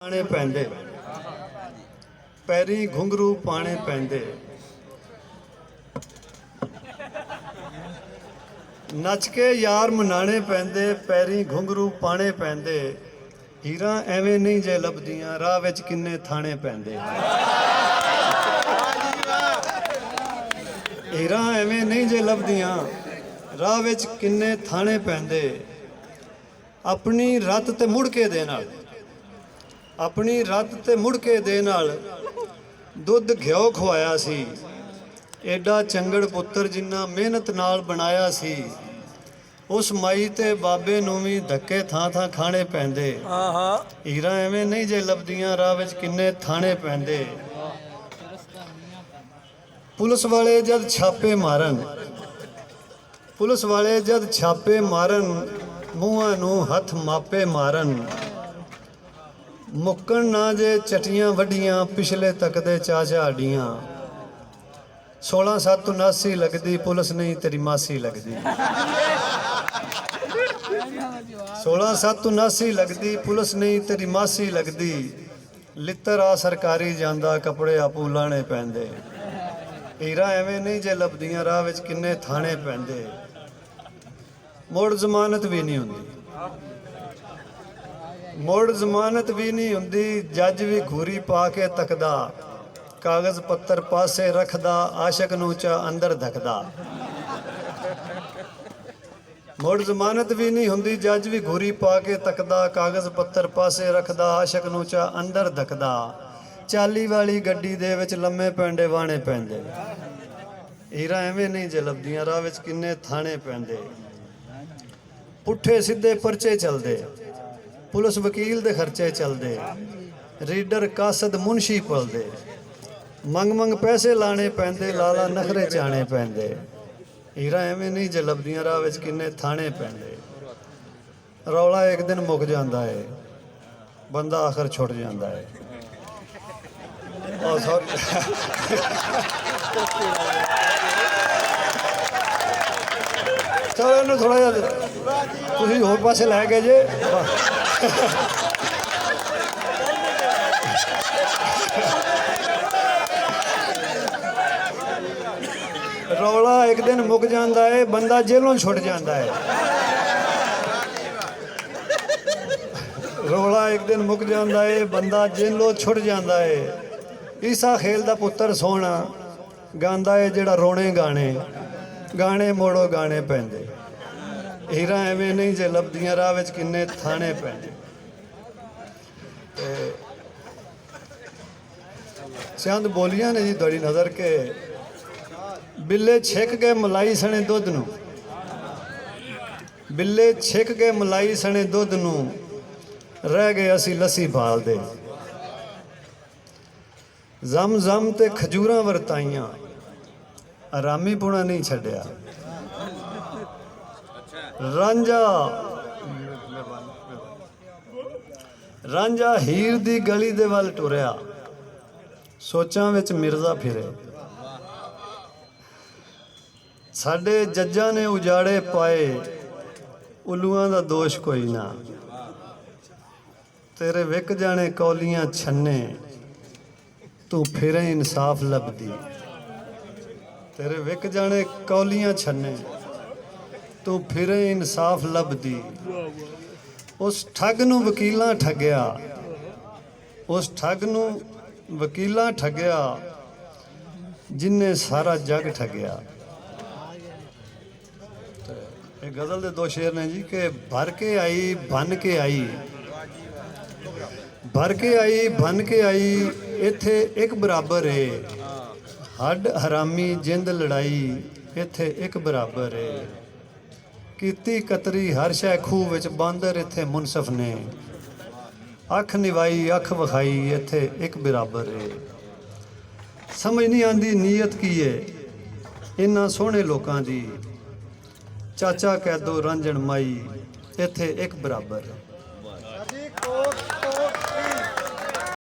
पाने पैंदे पैरी घुंघरू पाने पैंदे नच के यार मनाने पैंदे पैरी घुंघरू पाने पैंदे हीरा एवें नहीं जे लभदियां राह विच किन्ने थाने पैंदे हीरा एवें नहीं जे लभदियां राह विच किन्ने थाने पैंदे अपनी रत ते मुड़ के दे नाल अपनी रत ते मुड़ के दे नाल दुध घिओ खवाया सी एडा चंगड़ पुत्र जिन्ना मेहनत नाल बनाया सी उस माई ते बाबे नूं वी धक्के थां थां खाने पैंदे हीरा एवें नहीं जे लभदियां राह विच किन्ने थाने पैंदे पुलिस वाले जद छापे मारन पुलिस वाले जद छापे मारन मूहां नूं हथ मापे मारन मुक्कण ना जे चटियां वड्डियां पिछले तकदे चाचा हड्डियां 16/7/79 लगदी पुलिस नहीं तेरी मासी लगदी 16/7/79 लगदी पुलिस नहीं तेरी मासी लगदी लित्तर आ सरकारी जांदा कपड़े आपू लाने पैंदे हीरा एवें नहीं जे लभदियां राह विच किन्ने थाने पैंदे मुड़ जमानत भी नहीं हुंदी मुड़ जमानत भी नहीं हुंदी जज भी घूरी पा के तकदा कागज पत्तर पासे रखदा आशक नूं चा अंदर धकदा मुड़ जमानत भी नहीं हुंदी जज भी घूरी पा के तकदा कागज पत्तर पासे रखदा आशक नूं चा अंदर धकदा चाली वाली गड्डी दे विच लम्मे पैंडे वाणे पैंदे हीरा एवें नहीं जे लभदियां राह विच किन्ने थाने पैंदे पुट्ठे सीधे परचे चलदे पुलिस वकील दे खर्चे चलदे रीडर कासद मुंशी पलदे मंग मंग पैसे लाने पैंदे लाला नखरे चाने पैंदे हीरा एवें नहीं जे लभदियां राह विच किन्ने थाने पैंदे रौला एक दिन मुक जांदा है बंदा आखिर छुट जांदा है सॉरी चलो इन्हूं थोड़ा जिहा तुसीं होर पासे लै गए जे रौला एक दिन मुक जाता है बंदा जेलों छुट जाता है रौला एक दिन मुक जाता है बंदा जेलों छुट जाता है ईसा खेल दा पुत्र सोना गांदा है जेड़ा रोने गाने गाने मोड़ो गाने पैंदे हीरा एवें नहीं जे लभदियां राह विच किन्ने थाने पैंदे चंद बोलियां ने जी तुहाडी नज़र के बिल्ले छिक गए मलाई सने दुध नूं बिल्ले छिक गए मलाई सने दुध नूं रह गए असी लस्सी भालदे जम जम ते खजूरां वरताइयां आरामी पुणा नहीं छड्या रांझा रांझा हीर दी गली दे वल टुरिया सोचां विच मिर्जा फिरे साडे जज्जां ने उजाड़े पाए उल्लूआं दा दोष कोई ना तेरे विक जाने कौलियां छन्ने तू फिरे इंसाफ लभदी तेरे विक जाने कौलियां छन्ने तू फिरे इंसाफ लभदी उस ठग नूं वकीलां ठग्या उस ठग नूं वकीलां ठग्या जिन्ने सारा जग ठग्या ये गज़ल दे दो शेर ने जी के भर के आई बन के आई भर के आई बन के आई इत्थे एक बराबर है हड हरामी जिंद लड़ाई इत्थे एक बराबर है कीती कतरी हर शै खूह विच बांदर इत्थे मुनसफ ने अख निवाई अख विखाई इत्थे एक बराबर है समझ नहीं आंदी नीयत की है इन्हां सोहणे लोकां दी चाचा कैदो रांझण माई इत्थे एक बराबर है।